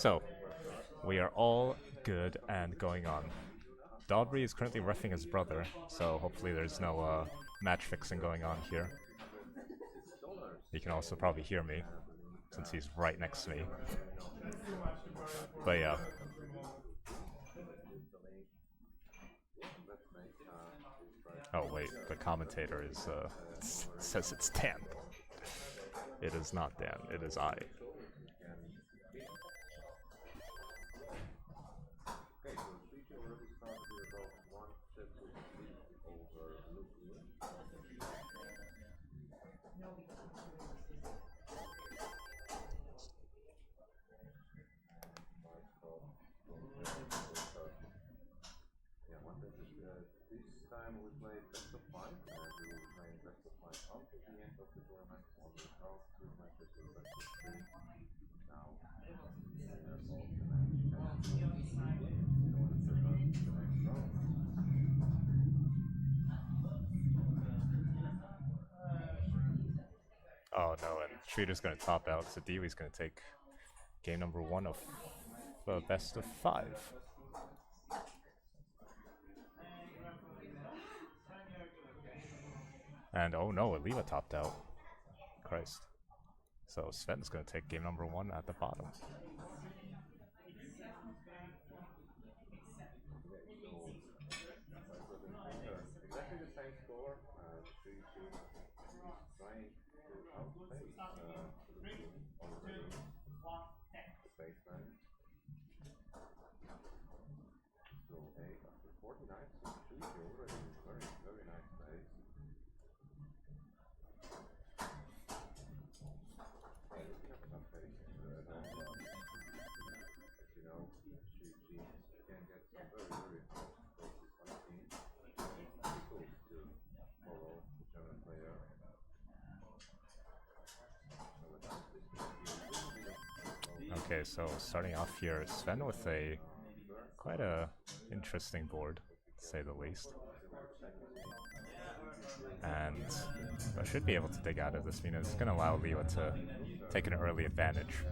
So, we are all good and going on. Daubry is currently reffing his brother, so hopefully there's no match fixing going on here. He can also probably hear me, since he's right next to me. But yeah. Oh wait, the commentator is says it's Dan. It is not Dan, it is I. Oh no, and Świdr's gonna top out, so Deewee's gonna take game number 1 of best of 5. And oh no, Eliwa topped out. Christ. So Zwen's gonna take game number 1 at the bottom. Okay, so starting off here, Zwän with a quite a interesting board, to say the least. And I should be able to dig out of this. It's going to allow Eliwa to take an early advantage.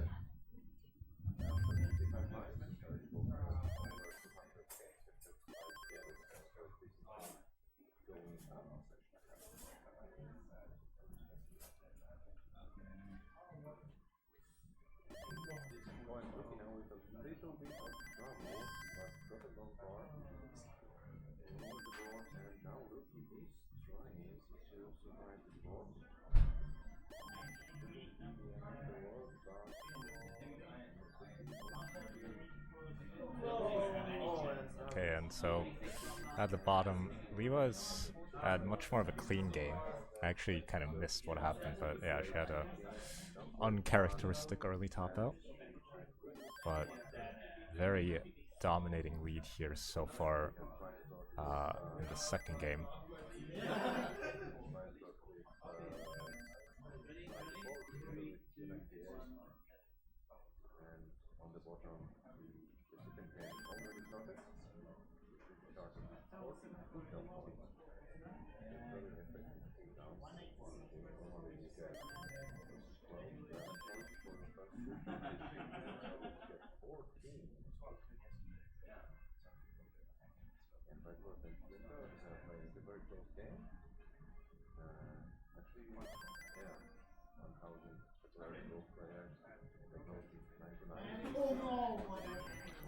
Okay, and so at the bottom, Eliwa's had much more of a clean game. I actually kind of missed what happened, but yeah, she had a uncharacteristic early top out. But very dominating lead here so far in the second game.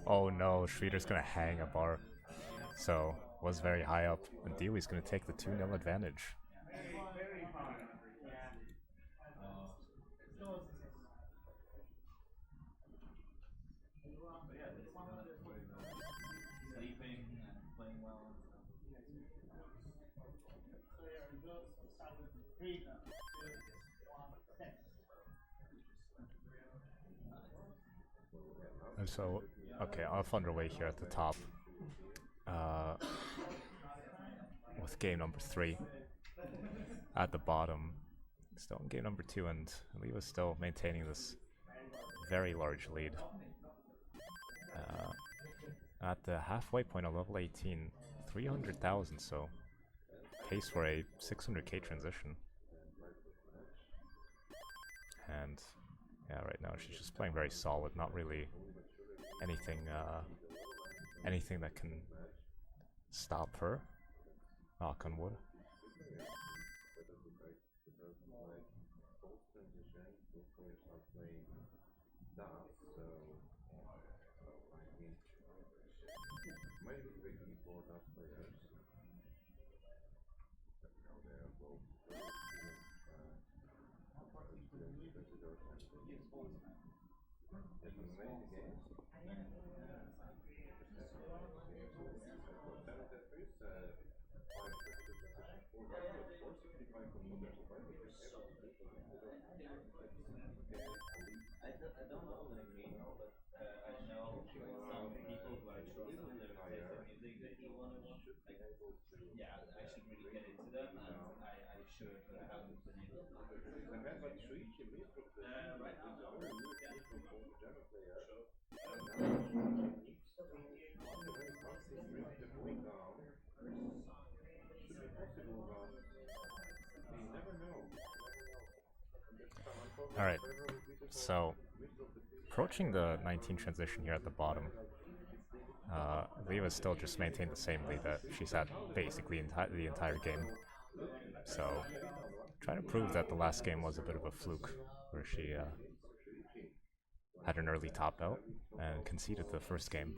Oh no, Świdr's gonna hang a bar. So, was very high up, and Deewee's gonna take the 2-0 advantage. And so, okay, off underway here at the top. With game number 3. At the bottom, still in game number 2, and Eliwa's still maintaining this very large lead. At the halfway point of level 18, 300,000, so pace for a 600k transition. And yeah, right now she's just playing very solid, not really anything that can stop her. Knock on wood. Alright, so approaching the 19 transition here at the bottom, Eliwa still just maintained the same lead that she's had basically the entire game. So, trying to prove that the last game was a bit of a fluke, where she had an early top out and conceded the first game.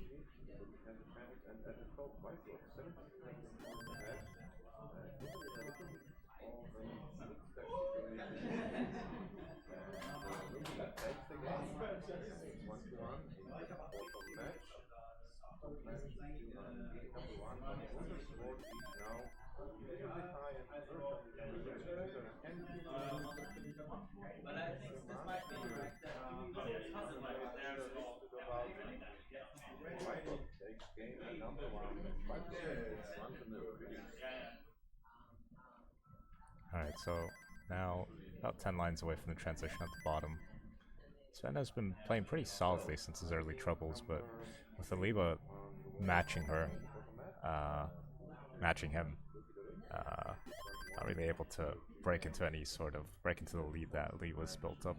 Alright, so now about 10 lines away from the transition at the bottom. Zwän has been playing pretty solidly since his early troubles, but with Eliwa matching him, not really able to break into the lead that Eliwa's built up.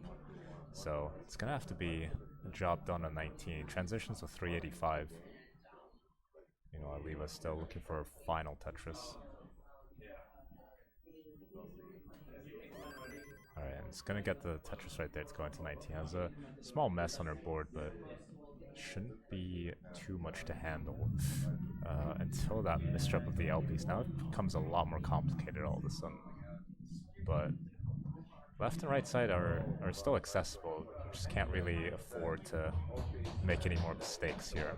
So it's gonna have to be a job done on 19. Transitions with 385. You know, Eliwa's still looking for a final Tetris. Alright, it's gonna get the Tetris right there. It's going to 19. Has a small mess on her board, but shouldn't be too much to handle until that misstep of the LPs. Now it becomes a lot more complicated all of a sudden. But left and right side are still accessible. You just can't really afford to make any more mistakes here.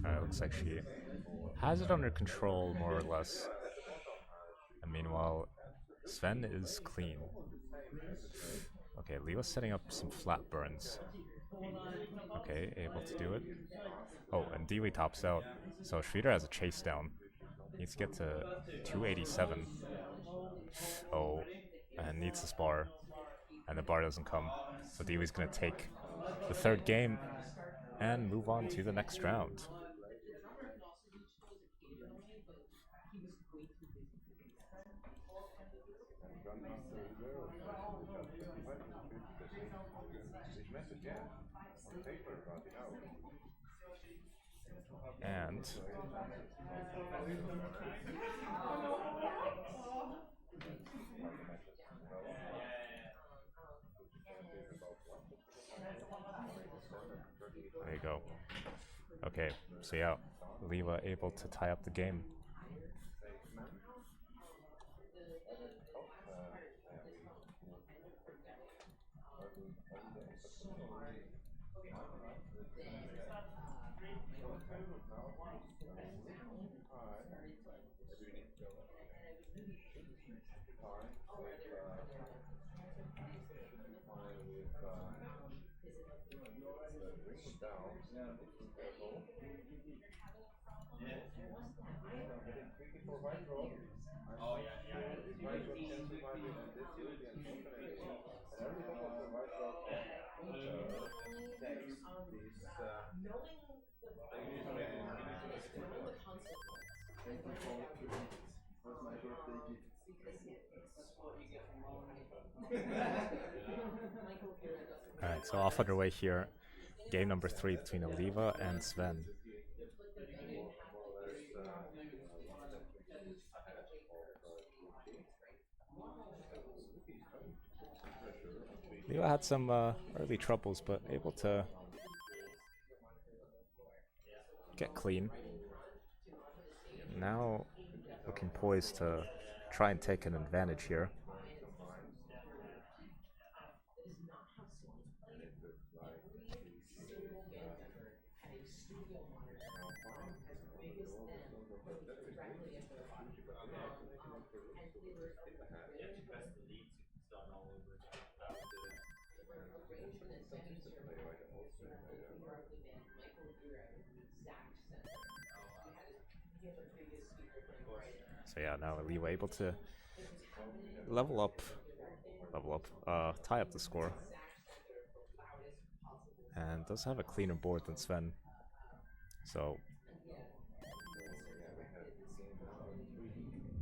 Alright, looks like she has it under control, more or less. And meanwhile, Zwän is clean. Okay, Eliwa's setting up some flat burns. Okay, able to do it. Oh, and Deewee tops out. So Świdr has a chase down. Needs to get to 287. Oh, and needs the spar. And the bar doesn't come. So Deewee's gonna take the third game and move on to the next round. And there you go. Okay, so yeah, Eliwa able to tie up the game. Alright, so off underway here. game number 3 between Eliwa and Zwän. Eliwa had some early troubles, but able to get clean. Now looking poised to try and take an advantage here. So yeah, now Eliwa able to tie up the score. And does have a cleaner board than Zwän. So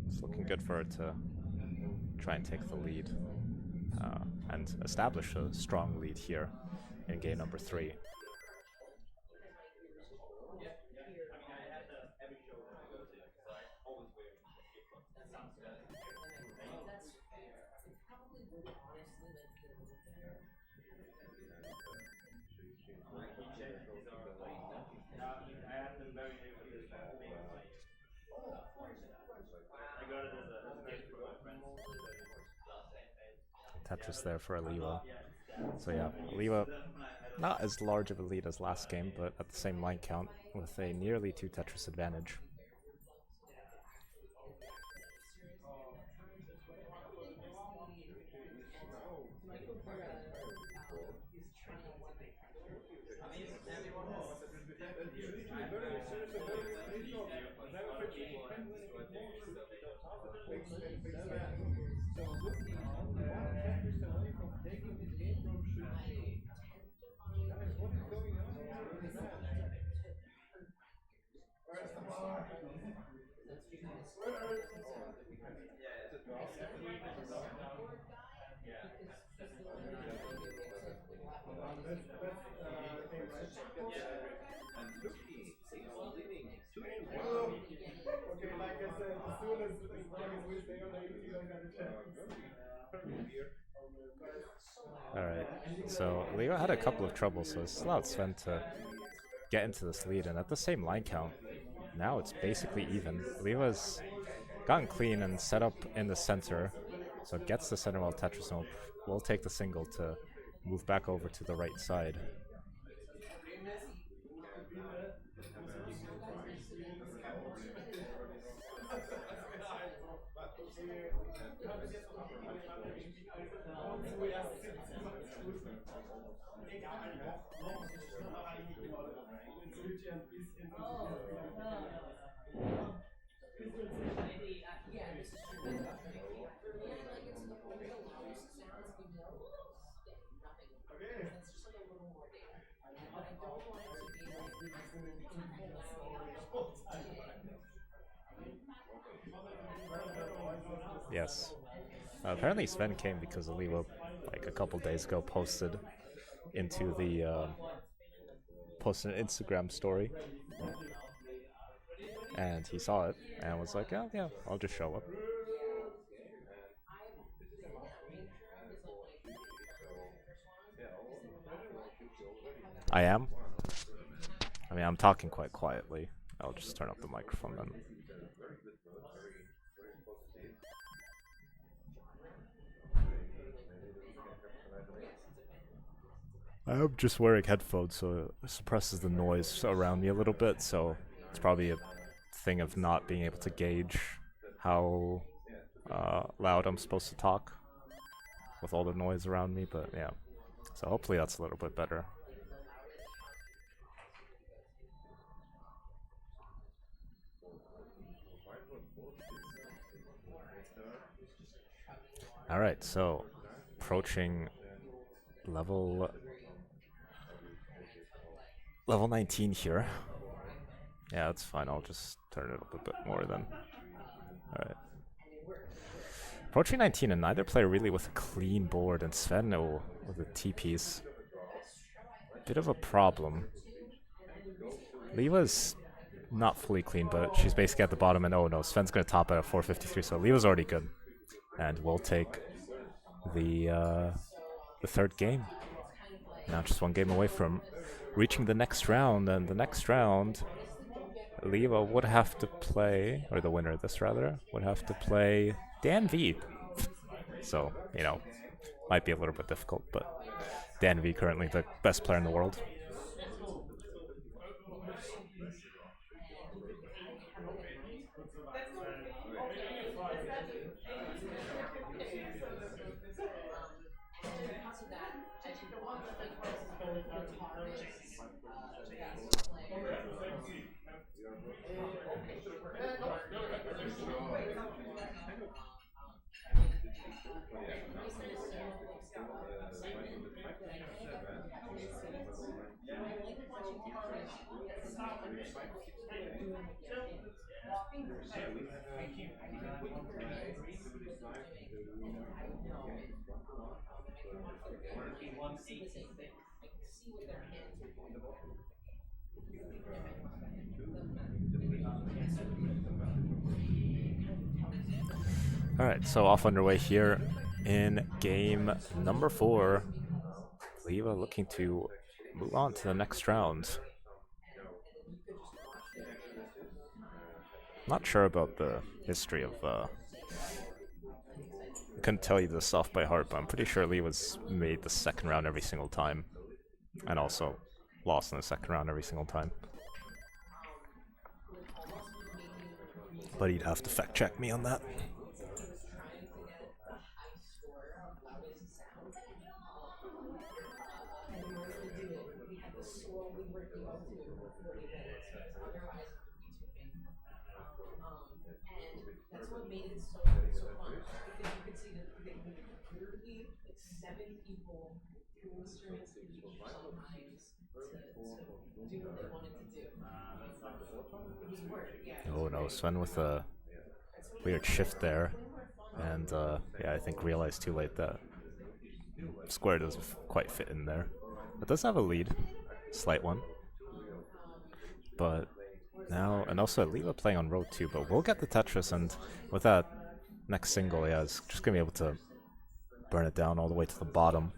it's looking good for her to try and take the lead and establish a strong lead here in game number 3. Tetris there for Eliwa. So yeah, Eliwa not as large of a lead as last game, but at the same line count with a nearly 2 Tetris advantage. Alright, so Eliwa had a couple of troubles, so it's allowed Zwän to get into this lead, and at the same line count, now it's basically even. Eliwa's gotten clean and set up in the center, so it gets the center while Tetris will take the single to move back over to the right side. Yes. Apparently Zwän came because Eliwa, like a couple days ago, posted into the posted an Instagram story, and he saw it and was like, "Oh yeah, I'll just show up." I am. I mean, I'm talking quite quietly. I'll just turn up the microphone then. I'm just wearing headphones, so it suppresses the noise around me a little bit, so it's probably a thing of not being able to gauge how loud I'm supposed to talk with all the noise around me, but yeah. So hopefully that's a little bit better. Alright, so approaching level 19 here. Yeah, that's fine. I'll just turn it up a bit more then. Alright. Approaching 19, and neither player really with a clean board, and Zwän with a T-piece. bit of a problem. Eliwa's not fully clean, but she's basically at the bottom, and oh no, Sven's gonna top at a 453, so Eliwa's already good. And we'll take the third game. Now just one game away from reaching the next round, and the next round, Eliwa would have to play, or the winner of this rather, would have to play Deewee. So, you know, might be a little bit difficult, but Deewee currently the best player in the world. Alright, so off underway here in game number 4. Eliwa looking to move on to the next round. Not sure about the history of I couldn't tell you this off by heart, but I'm pretty sure Eliwa's made the second round every single time. And also lost in the second round every single time. But he'd have to fact check me on that. Oh no, Zwän with a weird shift there. And yeah, I think realized too late that square doesn't quite fit in there. It does have a lead, slight one. But now, and also Eliwa playing on road too, but we'll get the Tetris, and with that next single, yeah, it's just gonna be able to burn it down all the way to the bottom.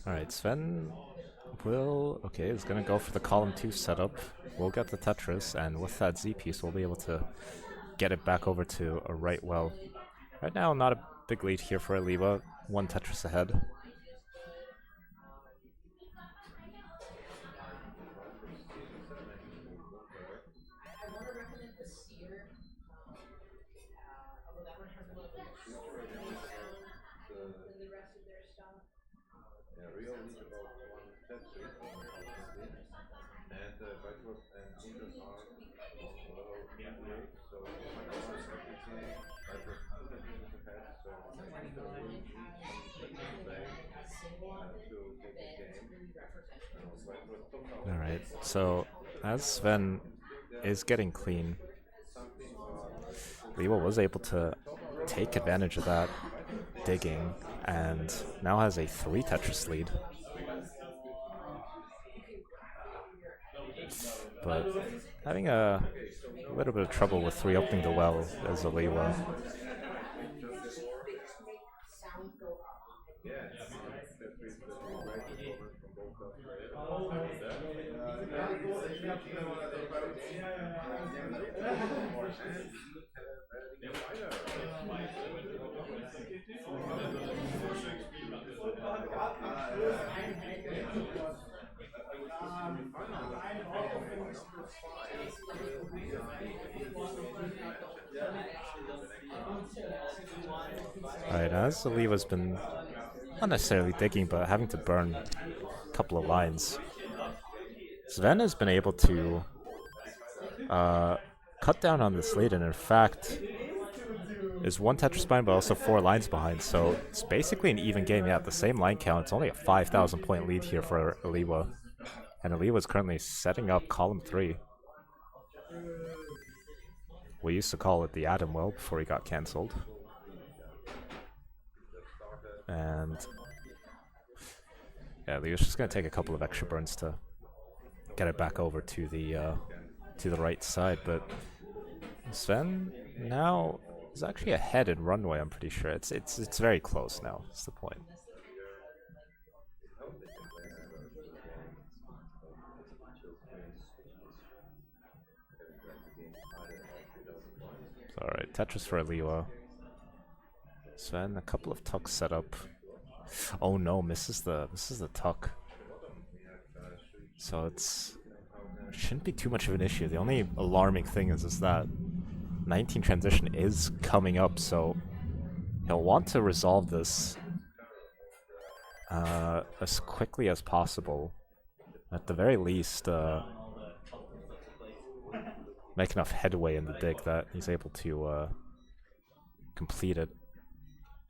Alright, Zwän will... okay, is gonna go for the column 2 setup. We'll get the Tetris, and with that Z piece, we'll be able to get it back over to a right well. Right now, not a big lead here for Eliwa. One Tetris ahead. Alright, so as Zwän is getting clean, Eliwa was able to take advantage of that digging and now has a 3 Tetris lead. But having a little bit of trouble with reopening the well as Eliwa. Alright, as Eliwa's been not necessarily digging, but having to burn a couple of lines. Zwän has been able to cut down on this lead, and in fact is one Tetris behind, but also 4 lines behind. So it's basically an even game. Yeah, the same line count. It's only a 5,000 point lead here for Eliwa, and Eliwa is currently setting up column 3. We used to call it the Atom Well before he got cancelled. And yeah, Eliwa's just gonna take a couple of extra burns to get it back over to the right side, but Zwän now is actually ahead in runway. I'm pretty sure it's very close now. That's the point. All right, Tetris for Eliwa. Zwän, a couple of tucks set up. Oh no, misses the tuck. So it shouldn't be too much of an issue. The only alarming thing is that 19 transition is coming up, so he'll want to resolve this as quickly as possible. At the very least, make enough headway in the dig that he's able to complete it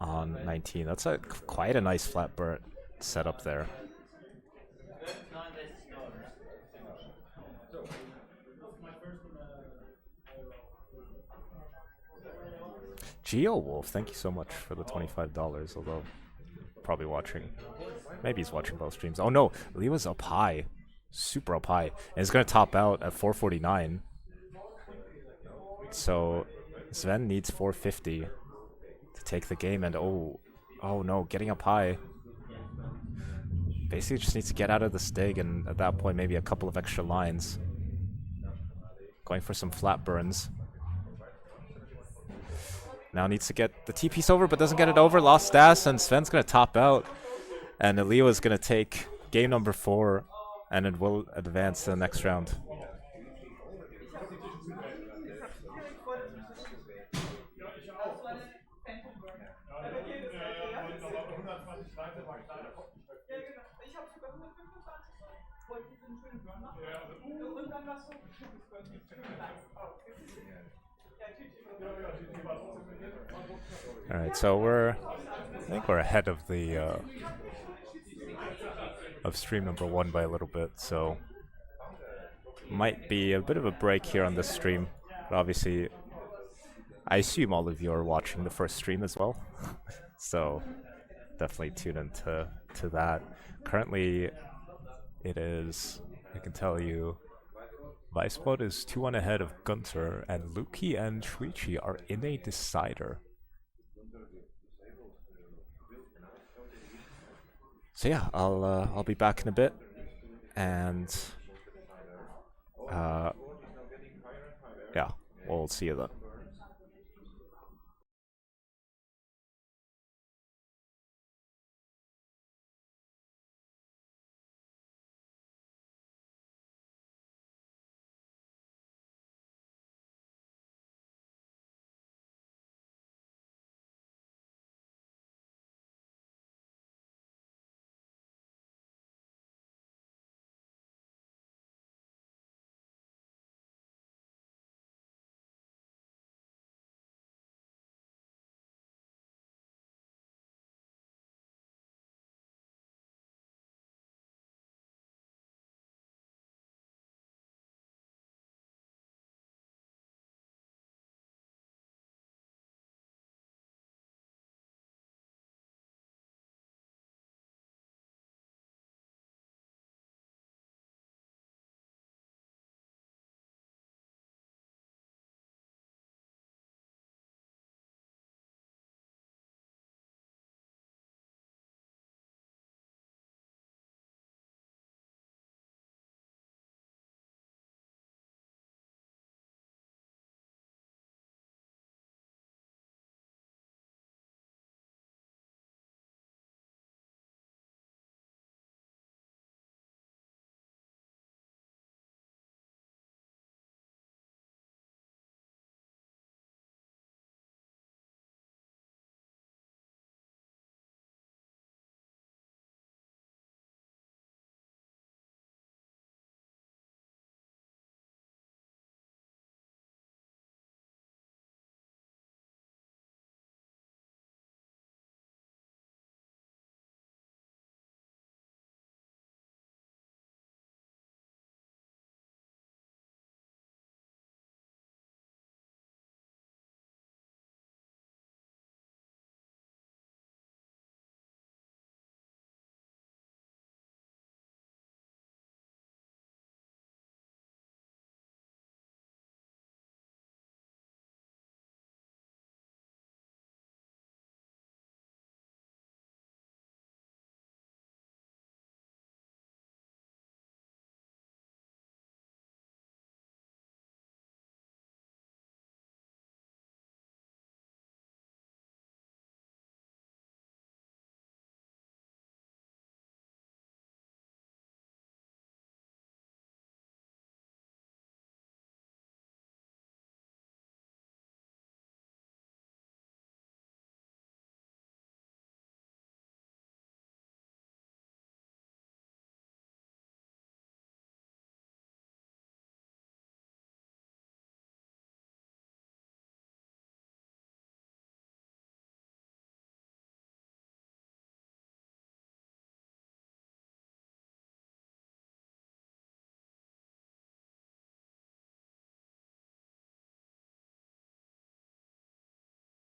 on 19. That's quite a nice flat burn setup there. GeoWolf, thank you so much for the $25, although probably watching. Maybe he's watching both streams. Oh no, Eliwa's up high. Super up high. And he's going to top out at 449. So Zwän needs 450 to take the game, and oh no, getting up high. Basically just needs to get out of the dig, and at that point maybe a couple of extra lines. Going for some flat burns. Now needs to get the T-piece over, but doesn't get it over. Lost stas, and Sven's going to top out. And Eliwa's going to take game number 4, and it will advance to the next round. All right, so I think we're ahead of the of stream number 1 by a little bit, so might be a bit of a break here on this stream. But obviously, I assume all of you are watching the first stream as well, so definitely tune into that. Currently, it is, I can tell you, Viceblood is 2-1 ahead of Gunter, and Luki and Shuichi are in a decider. So yeah, I'll be back in a bit, and yeah, we'll see you then.